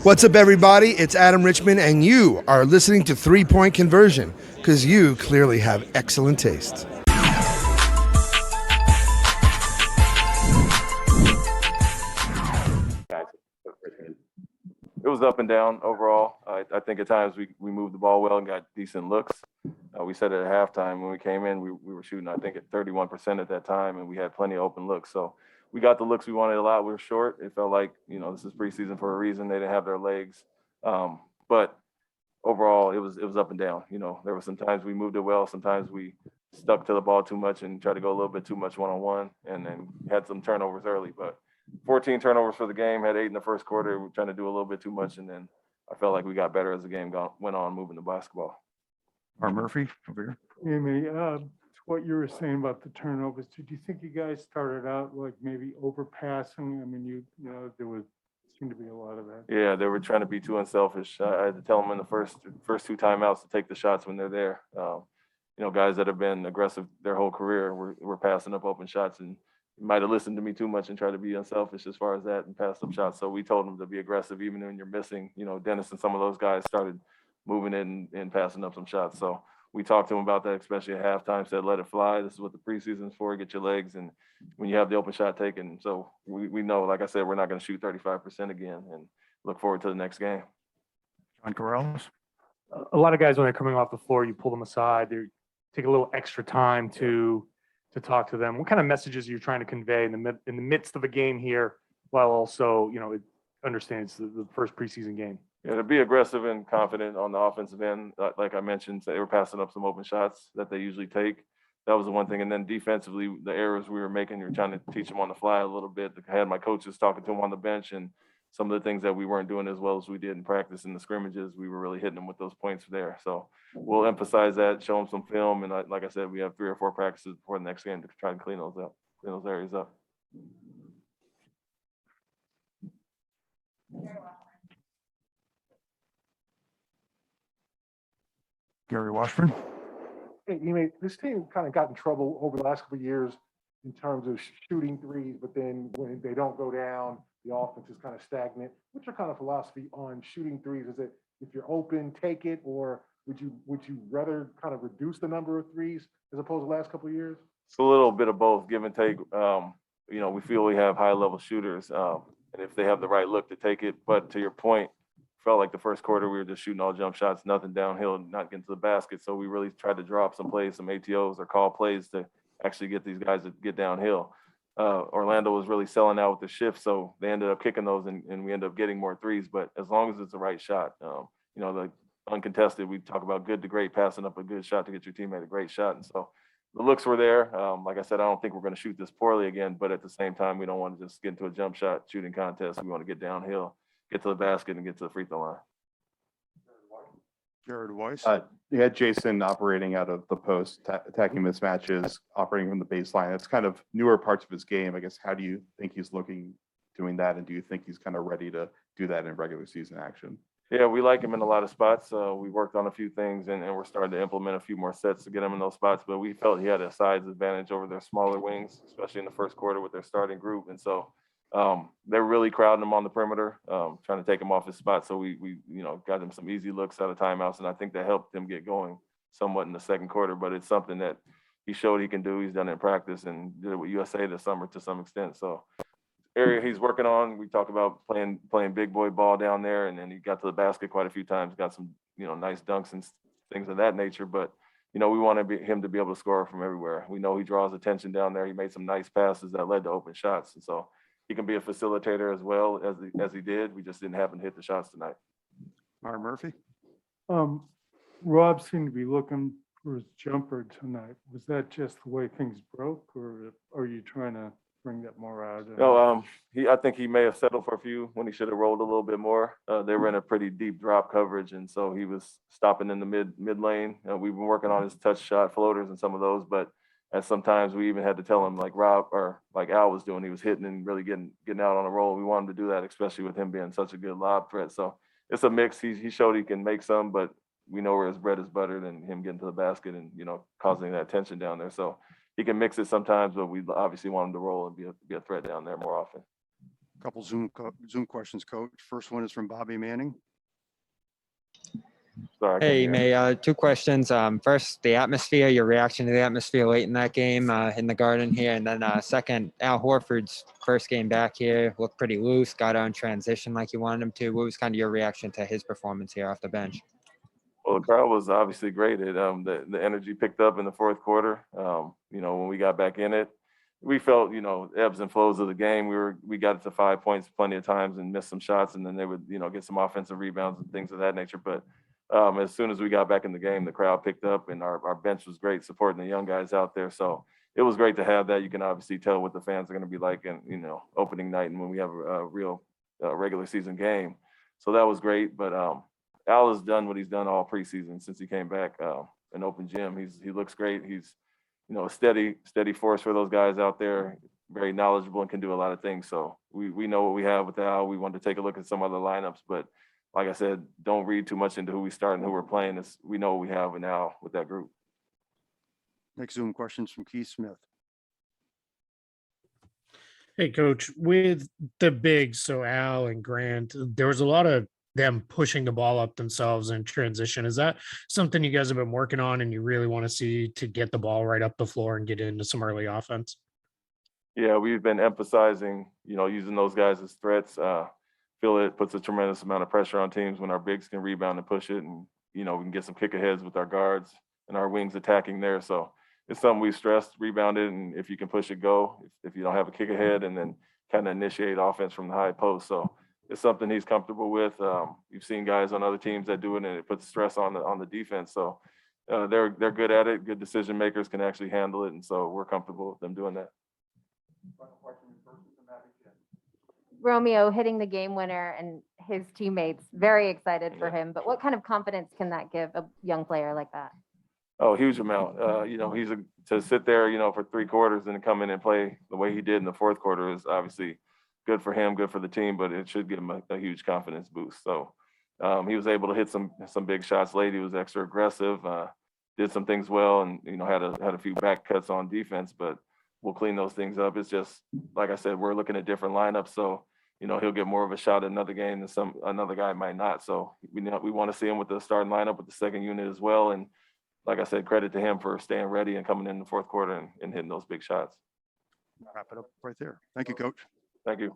What's up, everybody? It's Adam Richmond, and you are listening to 3 Point Conversion because you clearly have excellent taste. It was up and down overall. I think at times we moved the ball well and got decent looks. We said it at halftime when we came in, we were shooting, I think, at 31% at that time, and we had plenty of open looks. So we got the looks we wanted a lot. We were short. It felt like, this is preseason for a reason. They didn't have their legs. But overall, it was up and down. There were some times we moved it well. Sometimes we stuck to the ball too much and tried to go a little bit too much one-on-one, and then had some turnovers early. But 14 turnovers for the game, had 8 in the first quarter. We were trying to do a little bit too much, and then I felt like we got better as the game went on, moving the basketball. Art Murphy over here. Amy, to what you were saying about the turnovers, did you think you guys started out like maybe overpassing? I mean, there seemed to be a lot of that. Yeah, they were trying to be too unselfish. I had to tell them in the first 2 timeouts to take the shots when they're there. Guys that have been aggressive their whole career were passing up open shots, and might have listened to me too much and tried to be unselfish as far as that and pass up shots. So we told them to be aggressive, even when you're missing. Dennis and some of those guys started moving in and passing up some shots. So we talked to them about that, especially at halftime, said, let it fly. This is what the preseason's for, get your legs. And when you have the open shot taken, so we know, like I said, we're not going to shoot 35% again, and look forward to the next game. John Corrales. A lot of guys, when they're coming off the floor, you pull them aside. They take a little extra time to talk to them. What kind of messages are you trying to convey in the midst of a game here, while also, it understands the first preseason game? Yeah, to be aggressive and confident on the offensive end. Like I mentioned, they were passing up some open shots that they usually take. That was the one thing. And then defensively, the errors we were making, you're trying to teach them on the fly a little bit. I had my coaches talking to them on the bench, and some of the things that we weren't doing as well as we did in practice in the scrimmages, we were really hitting them with those points there. So we'll emphasize that, show them some film. And like I said, we have 3 or 4 practices before the next game to try to clean those areas up. Gary Washburn. Hey, this team kind of got in trouble over the last couple of years in terms of shooting threes, but then when they don't go down, the offense is kind of stagnant. What's your kind of philosophy on shooting threes? Is it if you're open, take it, or would you rather kind of reduce the number of threes as opposed to the last couple of years? It's a little bit of both, give and take. We feel we have high-level shooters, and if they have the right look to take it. But to your point, felt like the first quarter we were just shooting all jump shots, nothing downhill, not getting to the basket. So we really tried to drop some plays, some ATOs or call plays to actually get these guys to get downhill. Orlando was really selling out with the shift, so they ended up kicking those, and we ended up getting more threes. But as long as it's the right shot, the uncontested, we talk about good to great, passing up a good shot to get your teammate a great shot. And so the looks were there. Like I said, I don't think we're going to shoot this poorly again, but at the same time, we don't want to just get into a jump shot shooting contest. We want to get downhill, get to the basket, and get to the free throw line. Jared Weiss. You had Jason operating out of the post, attacking mismatches, operating from the baseline. It's kind of newer parts of his game. I guess, how do you think he's looking doing that? And do you think he's kind of ready to do that in regular season action? Yeah, we like him in a lot of spots. We worked on a few things, and we're starting to implement a few more sets to get him in those spots. But we felt he had a size advantage over their smaller wings, especially in the first quarter with their starting group. And so they're really crowding him on the perimeter, trying to take him off his spot. So we got him some easy looks out of timeouts, and I think that helped him get going somewhat in the second quarter. But it's something that he showed he can do. He's done it in practice and did it with USA this summer to some extent. So area he's working on, we talk about playing big boy ball down there, and then he got to the basket quite a few times, got some nice dunks and things of that nature. But we want him to be able to score from everywhere. We know he draws attention down there. He made some nice passes that led to open shots, and so he can be a facilitator as well as he did. We just didn't happen to hit the shots tonight. Art Murphy. Rob seemed to be looking for his jumper tonight. Was that just the way things broke, or are you trying to bring that more out? No, I think he may have settled for a few when he should have rolled a little bit more. They were in a pretty deep drop coverage, and so he was stopping in the mid lane. We've been working on his touch shot floaters and some of those, but and sometimes we even had to tell him, like Rob or like Al was doing, he was hitting and really getting out on a roll. We wanted to do that, especially with him being such a good lob threat. So it's a mix. He showed he can make some, but we know where his bread is buttered, and him getting to the basket and causing that tension down there. So he can mix it sometimes, but we obviously want him to roll and be a threat down there more often. Couple Zoom questions, Coach. First one is from Bobby Manning. Sorry, I couldn't Hey, hear. May, two questions. First, the atmosphere, your reaction to the atmosphere late in that game in the Garden here. And then second, Al Horford's first game back here looked pretty loose, got on transition like you wanted him to. What was kind of your reaction to his performance here off the bench? Well, the crowd was obviously great. The energy picked up in the fourth quarter. When we got back in it, we felt, ebbs and flows of the game. We got it to 5 points plenty of times and missed some shots, and then they would, get some offensive rebounds and things of that nature. But as soon as we got back in the game, the crowd picked up, and our bench was great supporting the young guys out there. So it was great to have that. You can obviously tell what the fans are going to be like in, opening night and when we have a real regular season game. So that was great. But Al has done what he's done all preseason since he came back in open gym. He looks great. He's a steady force for those guys out there. Very knowledgeable and can do a lot of things. So we know what we have with Al. We want to take a look at some other lineups, but like I said, don't read too much into who we start and who we're playing. We know what we have now with that group. Next Zoom questions from Keith Smith. Hey, Coach, with the bigs, so Al and Grant, there was a lot of them pushing the ball up themselves in transition. Is that something you guys have been working on and you really want to see to get the ball right up the floor and get into some early offense? Yeah, we've been emphasizing, using those guys as threats. Feel it puts a tremendous amount of pressure on teams when our bigs can rebound and push it, and we can get some kick aheads with our guards and our wings attacking there. So it's something we've stressed, rebounded, and if you can push it, go. If you don't have a kick ahead, and then kind of initiate offense from the high post. So it's something he's comfortable with. You've seen guys on other teams that do it, and it puts stress on the defense. So they're good at it. Good decision makers can actually handle it, and so we're comfortable with them doing that. Romeo hitting the game winner and his teammates very excited for him. But what kind of confidence can that give a young player like that? Oh, huge amount. To sit there, for 3 quarters and come in and play the way he did in the fourth quarter is obviously good for him, good for the team, but it should give him a huge confidence boost. So he was able to hit some big shots late. He was extra aggressive, did some things well, and had a few back cuts on defense, but we'll clean those things up. It's just like I said, we're looking at different lineups, so he'll get more of a shot at another game than another guy might not. So we want to see him with the starting lineup with the second unit as well. And like I said, credit to him for staying ready and coming in the fourth quarter and hitting those big shots. Wrap it up right there. Thank you, Coach. Thank you.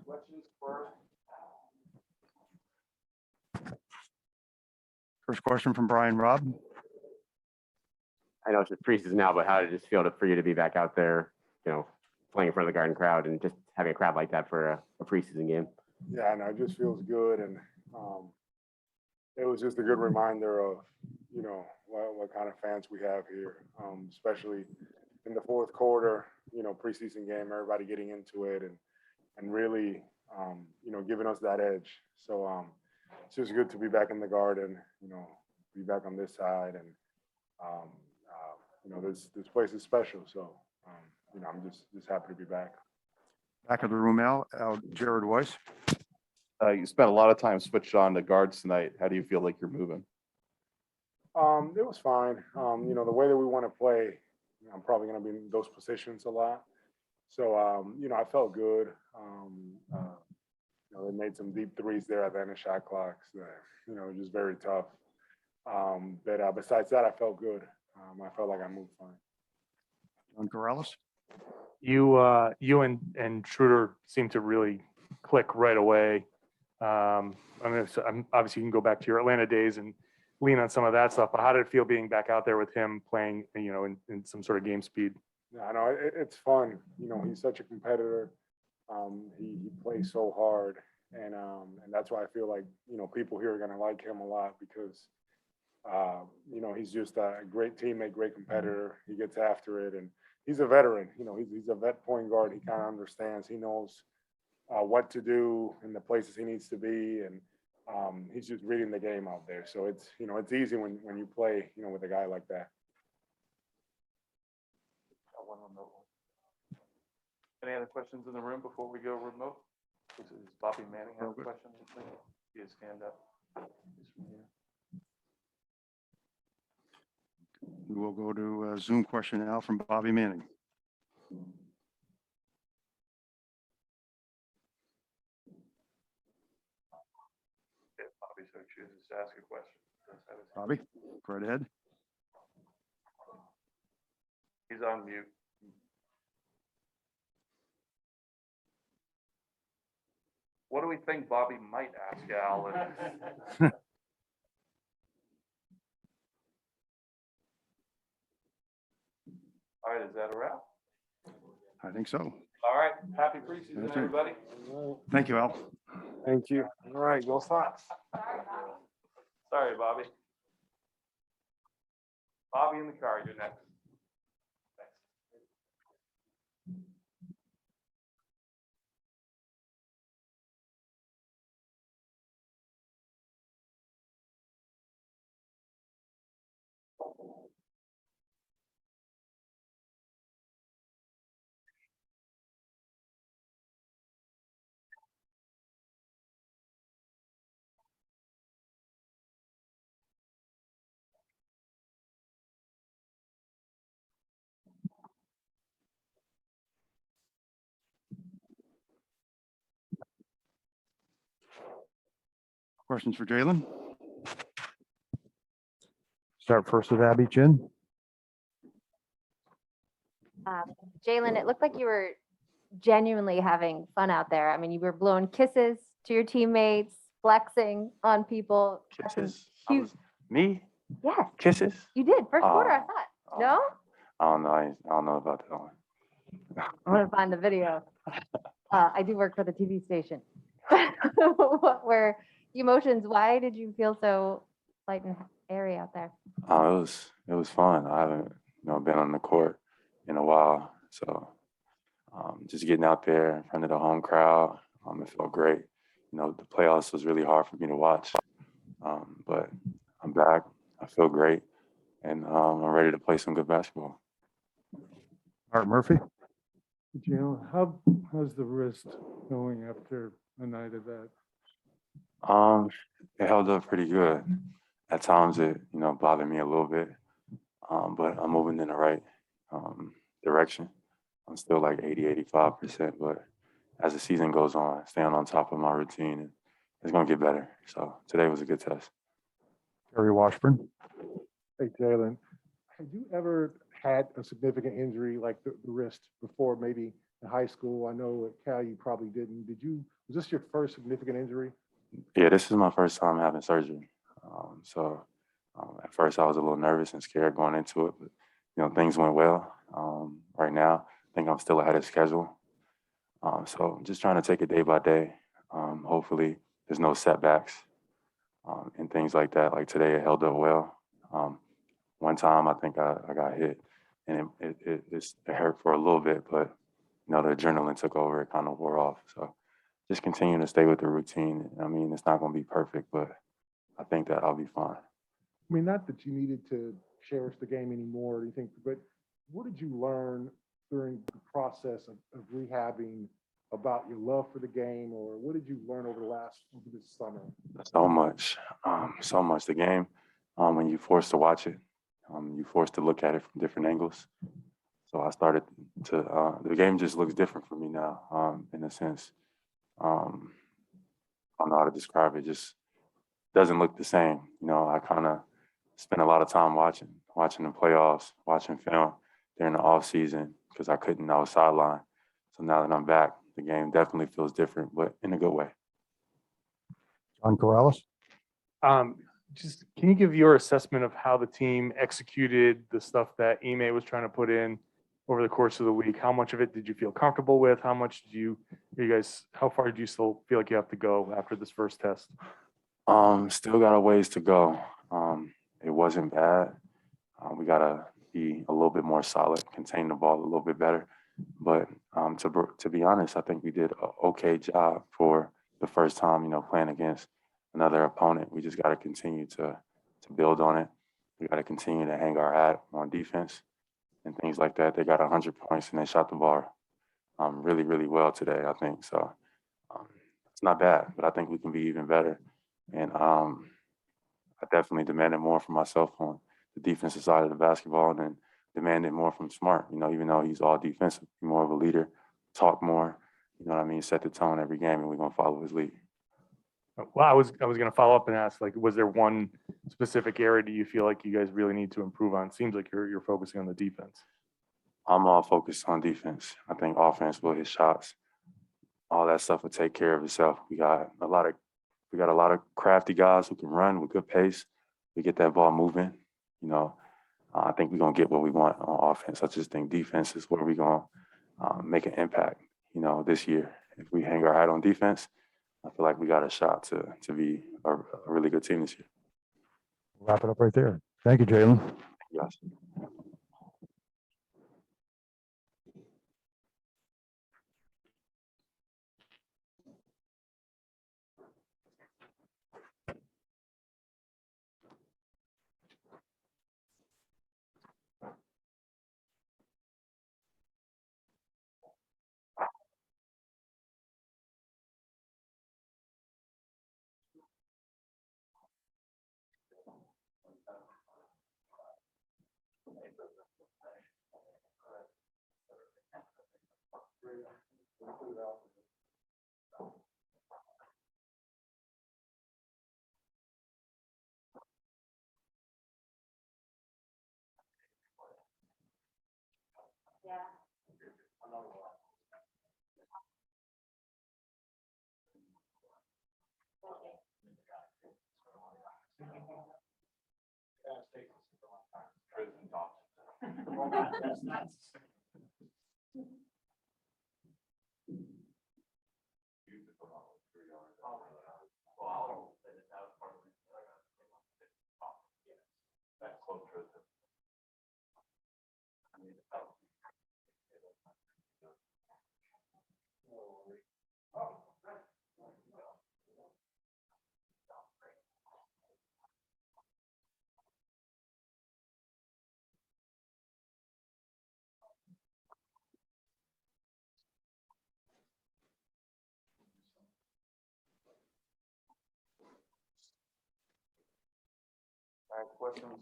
questions for? First question from Brian Robb. I know it's just preseason now, but how did it just feel for you to be back out there, playing in front of the Garden crowd and just having a crowd like that for a preseason game? Yeah, no, it just feels good, and it was just a good reminder of, what kind of fans we have here, especially in the fourth quarter, preseason game, everybody getting into it and really, giving us that edge. So it's just good to be back in the Garden, be back on this side, and this place is special. So I'm just happy to be back. Back of the room, Al Jared Weiss. You spent a lot of time switched on to guards tonight. How do you feel like you're moving? It was fine. The way that we want to play, I'm probably going to be in those positions a lot. So, I felt good. They made some deep threes there at the end of shot clocks that, just very tough. But besides that, I felt good. I felt like I moved fine. John Corrales. You and Schroeder seem to really click right away. Obviously you can go back to your Atlanta days and lean on some of that stuff, but how did it feel being back out there with him playing, in some sort of game speed? Yeah, I know it's fun. He's such a competitor. He plays so hard, and that's why I feel like people here are gonna like him a lot because he's just a great teammate, great competitor. He gets after it, and he's a veteran. He's a vet point guard. He kind of understands. He knows what to do in the places he needs to be, and he's just reading the game out there. So it's it's easy when you play with a guy like that. Any other questions in the room before we go remote? Does Bobby Manning have a question? He has hand up. We'll go to a Zoom question now from Bobby Manning. If Bobby so chooses to ask a question. Bobby, go right ahead. He's on mute. What do we think Bobby might ask Al? All right, is that a wrap? I think so. All right, happy preseason, That's it. everybody. Thank you, Al. Thank you. All right, go Sox. Sorry, Bobby. Bobby in the car, you're next. Questions for Jalen? Start first with Abby Chin. Jalen, it looked like you were genuinely having fun out there. I mean, you were blowing kisses to your teammates, flexing on people. That's some cute- Me? Yes, Kisses? you did. First quarter, I Oh. thought. No? I don't know. I don't know about that one. I'm gonna find the video. I do work for the TV station. What were the emotions? Why did you feel so light and airy out there? It was fun. I haven't been on the court in a while, so just getting out there in front of the home crowd, it felt great. The playoffs was really hard for me to watch, but I'm back. I feel great, and I'm ready to play some good basketball. Art Murphy. How's the wrist going after a night of that? It held up pretty good. At times it bothered me a little bit, but I'm moving in the right direction. I'm still like 80-85%, but as the season goes on, staying on top of my routine, and it's gonna get better. So today was a good test. Terry Washburn. Hey, Jalen, have you ever had a significant injury like the wrist before, maybe in high school? I know at Cal you probably didn't. Did you Was this your first significant injury? Yeah, this is my first time having surgery. At first I was a little nervous and scared going into it, but things went well. Right now, I think I'm still ahead of schedule. So just trying to take it day by day. Hopefully there's no setbacks and things like that. Like today, it held up well. One time I think I got hit and it hurt for a little bit, but the adrenaline took over. It kind of wore off. So just continue to stay with the routine. I mean, it's not going to be perfect, but I think that I'll be fine. I mean, not that you needed to cherish the game anymore, do you think, but what did you learn during the process of rehabbing about your love for the game, or what did you learn over this summer? So much, so much. The game, when you're forced to watch it, you're forced to look at it from different angles. So I started the game just looks different for me now, in a sense. I don't know how to describe it. Just doesn't look the same. I kind of spent a lot of time watching the playoffs, watching film during the off season because I was sidelined. So now that I'm back, the game definitely feels different, but in a good way. John Corrales? Just can you give your assessment of how the team executed the stuff that Ime was trying to put in over the course of the week? How much of it did you feel comfortable with? How much how far do you still feel like you have to go after this first test? Still got a ways to go. It wasn't bad. We gotta be a little bit more solid, contain the ball a little bit better. But to be honest, I think we did an okay job for the first time, playing against another opponent. We just got to continue to build on it. We got to continue to hang our hat on defense and things like that. They got 100 points and they shot the ball really, really well today, I think. So it's not bad, but I think we can be even better. And I definitely demanded more from myself on the defensive side of the basketball and then demanded more from Smart, even though he's all defensive, be more of a leader, talk more, set the tone every game, and we're going to follow his lead. Well, I was going to follow up and ask, was there one specific area do you feel like you guys really need to improve on? Seems like you're focusing on the defense. I'm all focused on defense. I think offense will hit shots. All that stuff will take care of itself. We got a lot of crafty guys who can run with good pace. We get that ball moving. I think we're gonna get what we want on offense. I just think defense is where we're gonna make an impact. This year, if we hang our hat on defense, I feel like we got a shot to be a really good team this year. Wrap it up right there. Thank you, Jalen. Yes. Questions?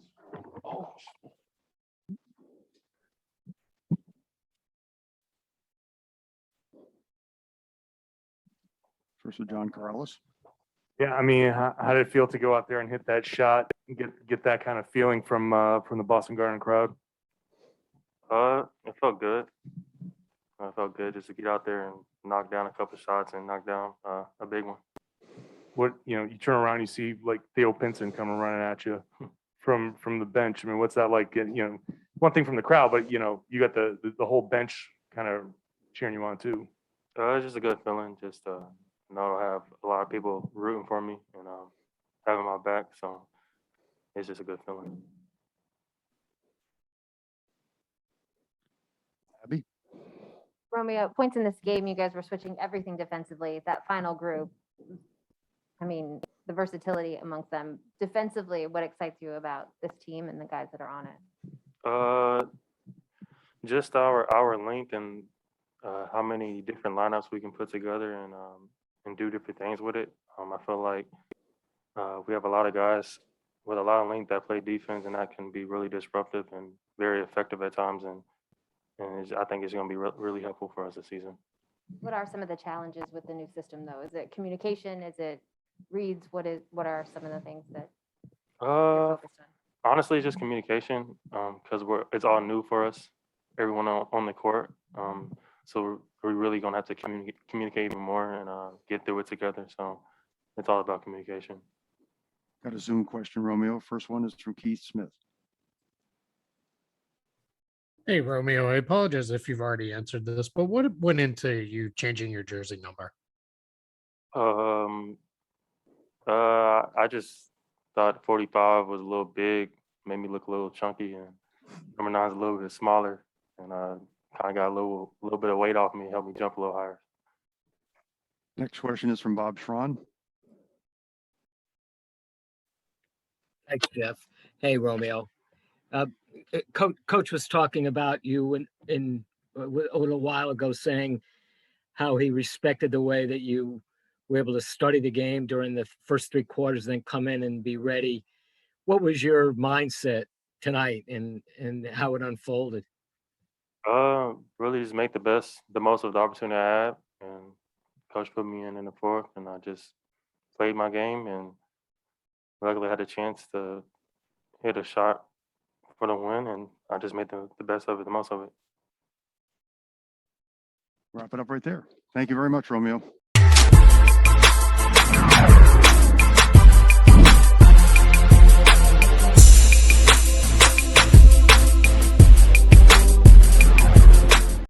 First with John Corrales. Yeah, I mean, how did it feel to go out there and hit that shot and get that kind of feeling from the Boston Garden crowd? It felt good. I felt good just to get out there and knock down a couple shots and knock down a big one. What, you turn around, you see like Theo Pinson coming running at you from the bench. I mean, what's that like? One thing from the crowd, but you got the whole bench kind of cheering you on too. It's just a good feeling. Just know I have a lot of people rooting for me and having my back. So it's just a good feeling. Abby? Romeo, points in this game, you guys were switching everything defensively. That final group, I mean, the versatility amongst them. Defensively, what excites you about this team and the guys that are on it? Just our length and how many different lineups we can put together and do different things with it. I feel like we have a lot of guys with a lot of length that play defense, and that can be really disruptive and very effective at times. And I think it's going to be really helpful for us this season. What are some of the challenges with the new system, though? Is it communication? Is it reads? What are some of the things that you're focused on? Honestly, just communication, because it's all new for us, everyone on the court. So we're really gonna have to communicate even more and get through it together. So it's all about communication. Got a Zoom question, Romeo. First one is from Keith Smith. Hey, Romeo, I apologize if you've already answered this, but what went into you changing your jersey number? I just thought 45 was a little big, made me look a little chunky, and number 9 is a little bit smaller, and kind of got a little bit of weight off me, helped me jump a little higher. Next question is from Bob Schron. Thanks, Jeff. Hey, Romeo. Coach was talking about you a little while ago, saying how he respected the way that you were able to study the game during the first 3 quarters, then come in and be ready. What was your mindset tonight and how it unfolded? Really just make the most of the opportunity I had, and coach put me in the fourth, and I just played my game, and luckily I had a chance to hit a shot for the win, and I just made the best of it, the most of it. Wrap it up right there. Thank you very much, Romeo.